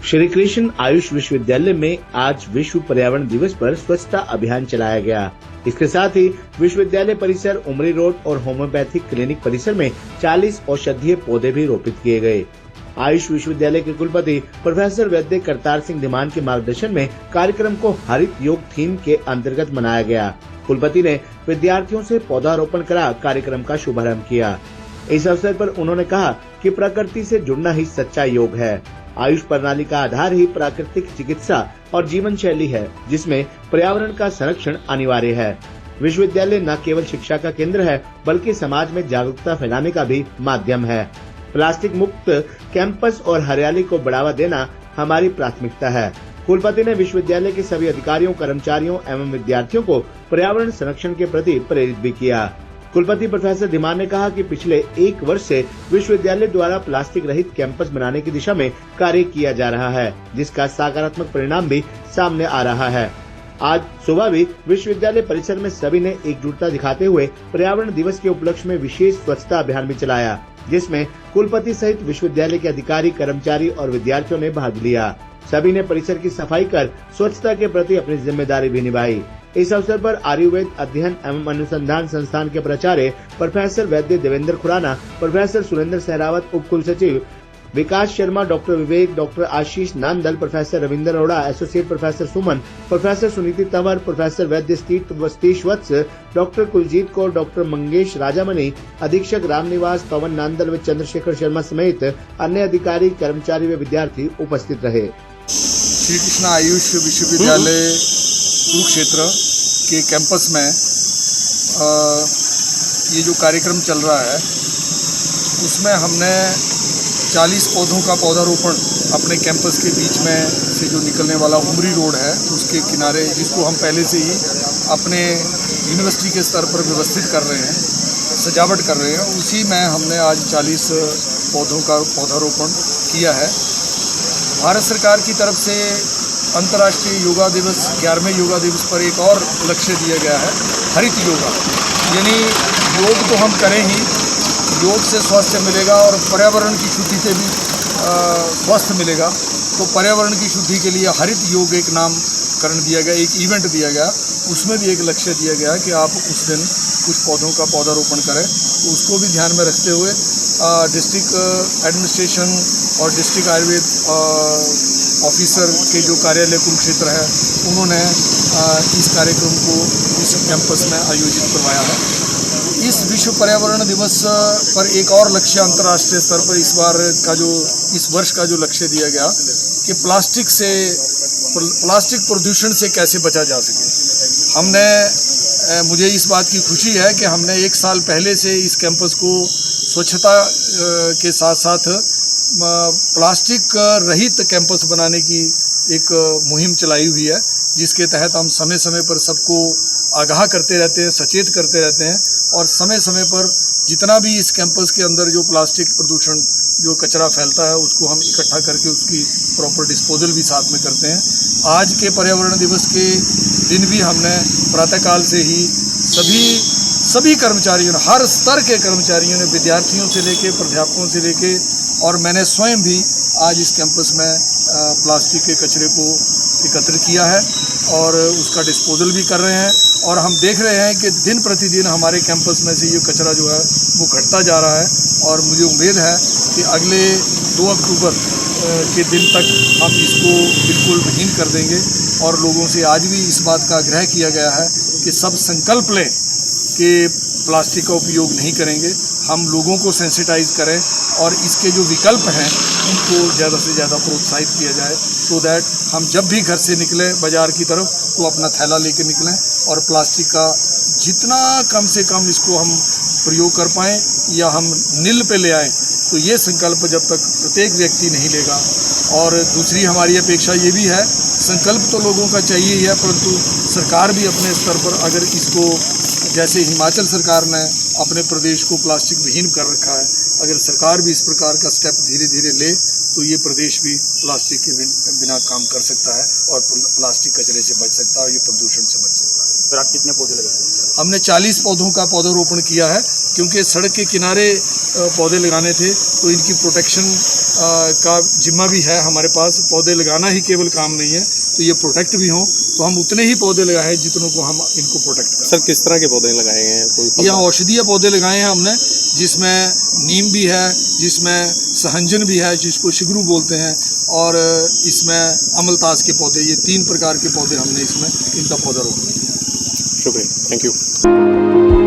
श्री कृष्ण आयुष विश्वविद्यालय में आज विश्व पर्यावरण दिवस पर स्वच्छता अभियान चलाया गया। इसके साथ ही विश्वविद्यालय परिसर, उमरी रोड और होम्योपैथिक क्लिनिक परिसर में 40 औषधीय पौधे भी रोपित किए गए। आयुष विश्वविद्यालय के कुलपति प्रोफेसर वैद्य करतार सिंह धीमान के मार्गदर्शन में कार्यक्रम को हरित योग थीम के अंतर्गत मनाया गया। कुलपति ने विद्यार्थियों से पौधारोपण करा कार्यक्रम का शुभारंभ किया। इस अवसर पर उन्होंने कहा कि प्रकृति से जुड़ना ही सच्चा योग है। आयुष प्रणाली का आधार ही प्राकृतिक चिकित्सा और जीवन शैली है, जिसमें पर्यावरण का संरक्षण अनिवार्य है। विश्वविद्यालय न केवल शिक्षा का केंद्र है, बल्कि समाज में जागरूकता फैलाने का भी माध्यम है। प्लास्टिक मुक्त कैंपस और हरियाली को बढ़ावा देना हमारी प्राथमिकता है। कुलपति ने विश्वविद्यालय के सभी अधिकारियों, कर्मचारियों एवं विद्यार्थियों को पर्यावरण संरक्षण के प्रति प्रेरित भी किया। कुलपति प्रोफेसर धीमान ने कहा कि पिछले 1 वर्ष से विश्वविद्यालय द्वारा प्लास्टिक रहित कैंपस बनाने की दिशा में कार्य किया जा रहा है, जिसका सकारात्मक परिणाम भी सामने आ रहा है। आज सुबह भी विश्वविद्यालय परिसर में सभी ने एकजुटता दिखाते हुए पर्यावरण दिवस के उपलक्ष्य में विशेष स्वच्छता अभियान भी चलाया, जिसमें कुलपति सहित विश्वविद्यालय के अधिकारी, कर्मचारी और विद्यार्थियों ने भाग लिया। सभी ने परिसर की सफाई कर स्वच्छता के प्रति अपनी जिम्मेदारी भी निभाई। इस अवसर पर आयुर्वेद अध्ययन एवं अनुसंधान संस्थान के प्राचार्य प्रोफेसर वैद्य देवेंद्र खुराना, प्रोफेसर सुरेंद्र सहरावत, उप कुलसचिव Vikas Sharma, doctor Vivek, doctor Ashish Nandal, professor Ravindra Arora, associate professor Suman, professor Suniti Tanwar, professor Vaidya Satish Vats, doctor Kuljeet Kaur, doctor Mangesh Rajamani, अधीक्षक रामनिवास, पवन नांदल व चंद्रशेखर शर्मा समेत अन्य अधिकारी, कर्मचारी व विद्यार्थी उपस्थित रहे। श्री कृष्ण आयुष विश्वविद्यालय कुरुक्षेत्र के कैंपस में ये जो कार्यक्रम चल रहा है, उसमें हमने 40 पौधों का पौधारोपण अपने कैंपस के बीच में से जो निकलने वाला उमरी रोड है उसके किनारे, जिसको हम पहले से ही अपने यूनिवर्सिटी के स्तर पर व्यवस्थित कर रहे हैं, सजावट कर रहे हैं, उसी में हमने आज 40 पौधों का पौधारोपण किया है। भारत सरकार की तरफ से अंतर्राष्ट्रीय योगा दिवस 11वें योगा दिवस पर एक और लक्ष्य दिया गया है, हरित योगा। यानी योग तो हम करें ही, योग से स्वास्थ्य मिलेगा और पर्यावरण की शुद्धि से भी स्वास्थ्य मिलेगा। तो पर्यावरण की शुद्धि के लिए हरित योग एक नामकरण दिया गया, एक इवेंट दिया गया। उसमें भी एक लक्ष्य दिया गया कि आप उस दिन कुछ पौधों का पौधारोपण करें। तो उसको भी ध्यान में रखते हुए डिस्ट्रिक्ट एडमिनिस्ट्रेशन और डिस्ट्रिक्ट आयुर्वेद ऑफिसर के जो कार्यालय कुरुक्षेत्र है, उन्होंने इस कार्यक्रम को इस कैंपस में आयोजित करवाया है। इस विश्व पर्यावरण दिवस पर एक और लक्ष्य अंतर्राष्ट्रीय स्तर पर इस वर्ष का जो लक्ष्य दिया गया कि प्लास्टिक प्रदूषण से कैसे बचा जा सके। मुझे इस बात की खुशी है कि हमने 1 साल पहले से इस कैंपस को स्वच्छता के साथ साथ प्लास्टिक रहित कैंपस बनाने की एक मुहिम चलाई हुई है, जिसके तहत हम समय समय पर सबको आगाह करते रहते हैं, सचेत करते रहते हैं और समय समय पर जितना भी इस कैंपस के अंदर जो प्लास्टिक प्रदूषण जो कचरा फैलता है उसको हम इकट्ठा करके उसकी प्रॉपर डिस्पोजल भी साथ में करते हैं। आज के पर्यावरण दिवस के दिन भी हमने प्रातःकाल से ही सभी कर्मचारियों ने, हर स्तर के कर्मचारियों ने, विद्यार्थियों से लेके प्राध्यापकों से लेके और मैंने स्वयं भी आज इस कैंपस में प्लास्टिक के कचरे को एकत्र किया है और उसका डिस्पोजल भी कर रहे हैं। और हम देख रहे हैं कि दिन प्रतिदिन हमारे कैंपस में से ये कचरा जो है वो घटता जा रहा है और मुझे उम्मीद है कि अगले 2 अक्टूबर के दिन तक हम इसको बिल्कुल विहीन कर देंगे। और लोगों से आज भी इस बात का आग्रह किया गया है कि सब संकल्प लें कि प्लास्टिक का उपयोग नहीं करेंगे। हम लोगों को सेंसिटाइज करें और इसके जो विकल्प हैं उनको ज़्यादा से ज़्यादा प्रोत्साहित किया जाए, सो दैट हम जब भी घर से निकलें बाज़ार की तरफ तो अपना थैला लेकर निकलें और प्लास्टिक का जितना कम से कम इसको हम प्रयोग कर पाएँ या हम नील पे ले आएँ। तो ये संकल्प जब तक प्रत्येक व्यक्ति नहीं लेगा, और दूसरी हमारी अपेक्षा ये भी है, संकल्प तो लोगों का चाहिए ही है, परंतु सरकार भी अपने स्तर पर अगर इसको, जैसे हिमाचल सरकार ने अपने प्रदेश को प्लास्टिक विहीन कर रखा है, अगर सरकार भी इस प्रकार का स्टेप धीरे धीरे ले तो ये प्रदेश भी प्लास्टिक के बिना काम कर सकता है और प्लास्टिक कचरे से बच सकता है और ये प्रदूषण से बच सकता है। फिर आप कितने पौधे लगाए? हमने 40 पौधों का पौधारोपण किया है। क्योंकि सड़क के किनारे पौधे लगाने थे, तो इनकी प्रोटेक्शन का जिम्मा भी है हमारे पास। पौधे लगाना ही केवल काम नहीं है, तो ये प्रोटेक्ट भी हों, तो हम उतने ही पौधे लगाए हैं जितनों को हम इनको प्रोटेक्ट करें। सर किस तरह के पौधे लगाए गए हैं? कोई यहाँ औषधीय पौधे लगाए हैं हमने, जिसमें नीम भी है, जिसमें सहंजन भी है, जिसको शिगरू बोलते हैं, और इसमें अमलतास के पौधे, ये 3 प्रकार के पौधे हमने इसमें इनका पौधा रोका है। शुक्रिया, थैंक यू।